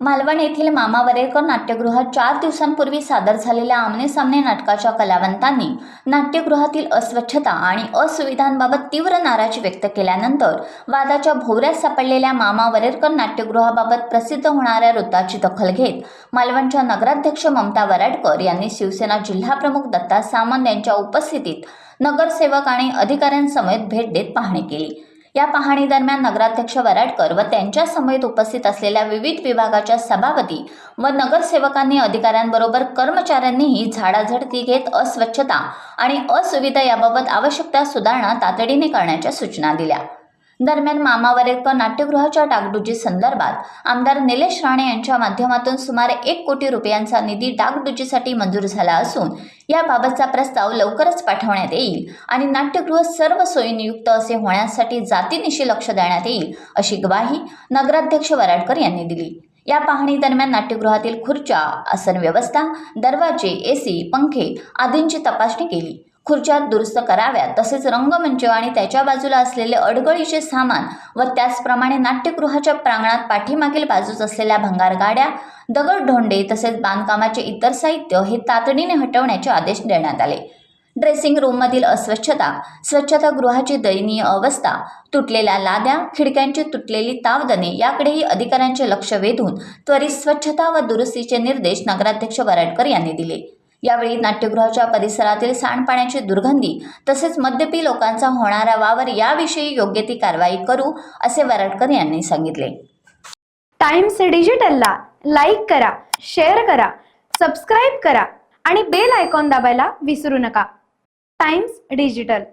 मालवण येथील मामा वरेरकर नाट्यगृहात 4 दिवसांपूर्वी सादर झालेल्या आमने सामने नाटकाच्या कलावंतांनी नाट्यगृहातील अस्वच्छता आणि असुविधांबाबत तीव्र नाराजी व्यक्त केल्यानंतर वादाच्या भोवऱ्यात सापडलेल्या मामा वरेरकर नाट्यगृहाबाबत प्रसिद्ध होणाऱ्या वृत्ताची दखल घेत मालवणच्या नगराध्यक्ष ममता वराडकर यांनी शिवसेना जिल्हाप्रमुख दत्ता सामंत यांच्या उपस्थितीत नगरसेवक आणि अधिकाऱ्यांसमवेत भेट देत पाहणी केली। या पाहणी दरम्यान नगराध्यक्ष वराडकर व त्यांच्या समवेत उपस्थित असलेल्या विविध विभागाच्या सभापती व नगरसेवकांनी अधिकाऱ्यांबरोबर कर्मचाऱ्यांनीही झाडाझडती घेत अस्वच्छता आणि असुविधा याबाबत आवश्यक त्या सुधारणा तातडीने करण्याच्या सूचना दिल्या। दरम्यान मामा वरेरकर नाट्यगृहाच्या डागडुजी संदर्भात आमदार निलेश राणे यांच्या माध्यमातून सुमारे 1 कोटी रुपयांचा निधी डागडुजीसाठी मंजूर झाला असून याबाबतचा प्रस्ताव लवकरच पाठवण्यात येईल आणि नाट्यगृह सर्व सोयींयुक्त असे होण्यासाठी जातीनिशी लक्ष देण्यात येईल अशी ग्वाही नगराध्यक्ष वराडकर यांनी दिली। या पाहणी दरम्यान नाट्यगृहातील खुर्च्या, आसन व्यवस्था, दरवाजे, एसी, पंखे आदींची तपासणी केली। खुर्च्या दुरुस्त कराव्यात तसेच रंगमंच आणि त्याच्या बाजूला असलेले अडगळीचे सामान व त्याचप्रमाणे नाट्यगृहाच्या प्रांगणात पाठीमागील बाजूस असलेल्या भंगार गाड्या, दगडधोंडे तसेच बांधकामाचे इतर साहित्य हे तातडीने हटवण्याचे आदेश देण्यात आले। ड्रेसिंग रूममधील अस्वच्छता, स्वच्छतागृहाची दयनीय अवस्था, तुटलेल्या लाद्या, खिडक्यांची तुटलेली तावदने याकडेही अधिकाऱ्यांचे लक्ष वेधून त्वरित स्वच्छता व दुरुस्तीचे निर्देश नगराध्यक्ष वराडकर यांनी दिले। यावेळी नाट्यगृहाच्या परिसरातील सांडपाण्याची दुर्गंधी तसेच मद्यपी लोकांचा होणारा वावर याविषयी योग्य ती कारवाई करू असे वराडकर यांनी सांगितले। टाइम्स डिजिटलला लाईक करा, शेअर करा, सबस्क्राईब करा आणि बेल आयकॉन दाबायला विसरू नका। Times digital.